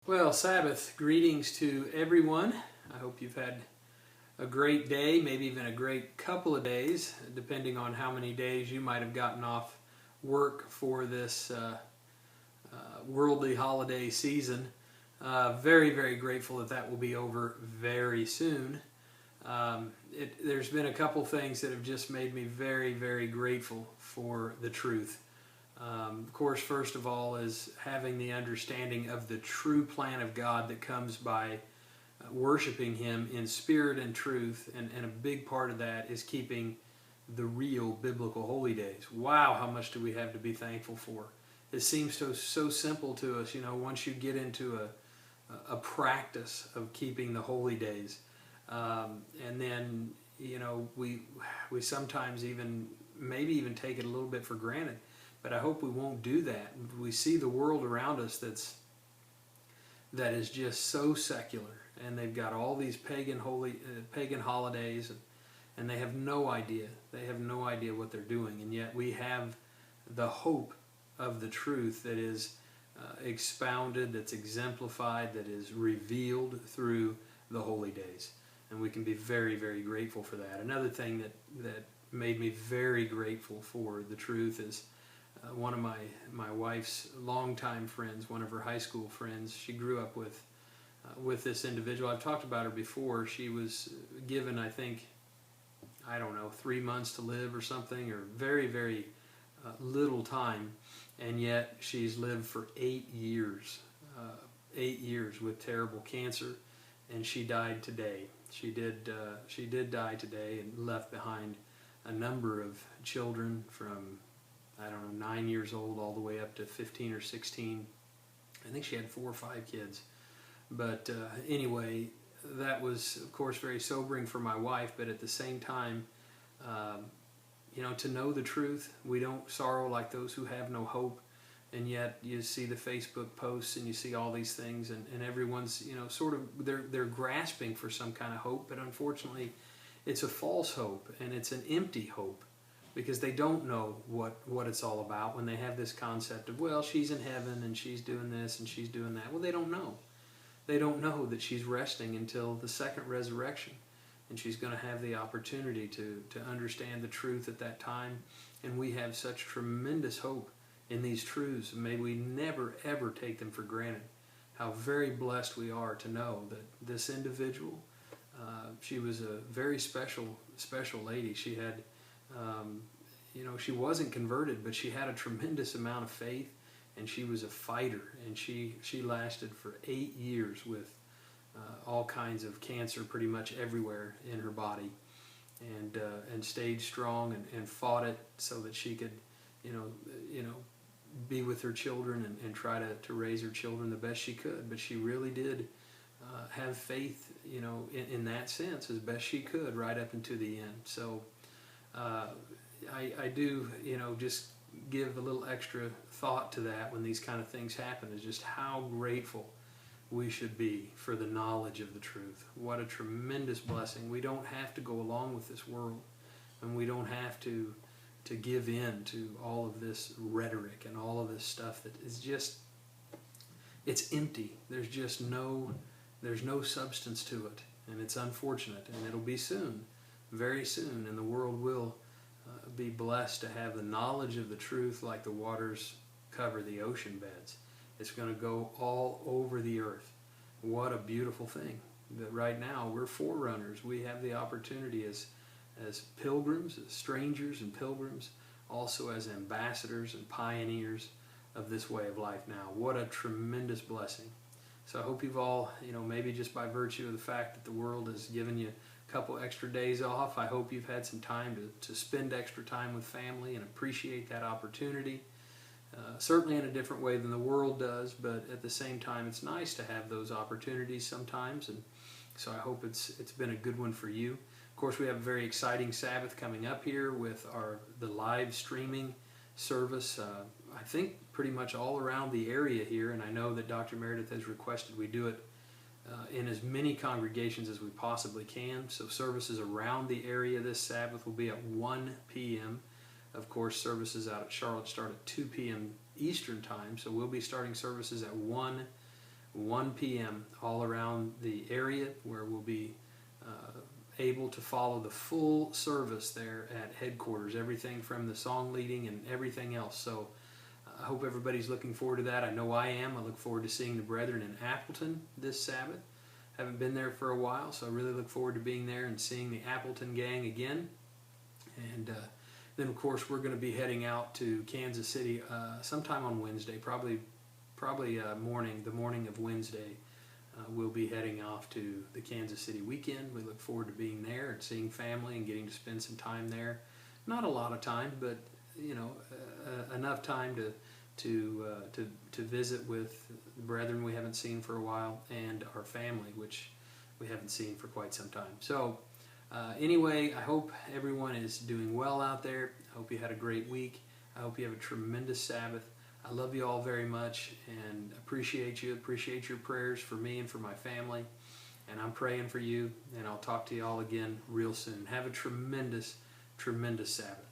Well, Sabbath greetings to everyone. I hope you've had a great day, maybe even a great couple of days, depending on how many days you might have gotten off work for this worldly holiday season. Very, very grateful that will be over very soon. There's been a couple things that have just made me very, very grateful for the truth. Of course, first of all, is having the understanding of the true plan of God that comes by worshiping Him in spirit and truth, and a big part of that is keeping the real biblical holy days. Wow, how much do we have to be thankful for? It seems so simple to us, once you get into a practice of keeping the holy days. And then, we sometimes maybe even take it a little bit for granted. But I hope we won't do that. We see the world around us that is just so secular, and they've got all these pagan holidays, and they have no idea. They have no idea what they're doing, and yet we have the hope of the truth that is expounded, that's exemplified, that is revealed through the holy days, and we can be very, very grateful for that. Another thing that made me very grateful for the truth is one of my wife's longtime friends, one of her high school friends. She grew up with this individual. I've talked about her before. She was given, I think, 3 months to live or something, or very, very little time, and yet she's lived for 8 years. 8 years with terrible cancer, and she died today. She did die today, and left behind a number of children from 9 years old all the way up to 15 or 16. I think she had 4 or 5 kids. But anyway, that was, of course, very sobering for my wife, but at the same time, to know the truth, we don't sorrow like those who have no hope. And yet you see the Facebook posts and you see all these things, and everyone's, they're grasping for some kind of hope, but unfortunately it's a false hope, and it's an empty hope, because they don't know what it's all about when they have this concept of, well, she's in heaven and she's doing this and she's doing that. Well, they don't know. They don't know that she's resting until the second resurrection, and she's going to have the opportunity to understand the truth at that time. And we have such tremendous hope in these truths, and may we never, ever take them for granted. How very blessed we are to know that this individual, she was a very special lady. She had she wasn't converted, but she had a tremendous amount of faith, and she was a fighter, and she lasted for 8 years with all kinds of cancer pretty much everywhere in her body, and stayed strong and fought it so that she could be with her children and try to raise her children the best she could. But she really did have faith, in that sense, as best she could, right up into the end. So I do, just give a little extra thought to that when these kind of things happen, is just how grateful we should be for the knowledge of the truth. What a tremendous blessing. We don't have to go along with this world, and we don't have to give in to all of this rhetoric and all of this stuff that is just, it's empty. There's no substance to it, and it's unfortunate, and it'll be soon, very soon, and the world will be blessed to have the knowledge of the truth like the waters cover the ocean beds. It's going to go all over the earth. What a beautiful thing that right now we're forerunners. We have the opportunity as pilgrims, as strangers and pilgrims, also as ambassadors and pioneers of this way of life now. What a tremendous blessing. So I hope you've all, maybe just by virtue of the fact that the world has given you a couple extra days off, I hope you've had some time to spend extra time with family and appreciate that opportunity. Certainly in a different way than the world does, but at the same time, it's nice to have those opportunities sometimes, and so I hope it's been a good one for you. Of course, we have a very exciting Sabbath coming up here with the live streaming service. I think pretty much all around the area here, and I know that Dr. Meredith has requested we do it in as many congregations as we possibly can. So services around the area this Sabbath will be at 1 p.m. Of course, services out at Charlotte start at 2 p.m. Eastern Time, so we'll be starting services at 1 1 p.m. all around the area, where we'll be able to follow the full service there at headquarters, everything from the song leading and everything else. So I hope everybody's looking forward to that. I know I am. I look forward to seeing the brethren in Appleton this Sabbath. Haven't been there for a while, so I really look forward to being there and seeing the Appleton gang again. And then, of course, we're going to be heading out to Kansas City sometime on Wednesday, probably the morning of Wednesday. We'll be heading off to the Kansas City weekend. We look forward to being there and seeing family and getting to spend some time there. Not a lot of time, but enough time to visit with the brethren we haven't seen for a while, and our family, which we haven't seen for quite some time. So anyway, I hope everyone is doing well out there. I hope you had a great week. I hope you have a tremendous Sabbath. I love you all very much and appreciate you. Appreciate your prayers for me and for my family. And I'm praying for you, and I'll talk to you all again real soon. Have a tremendous, tremendous Sabbath.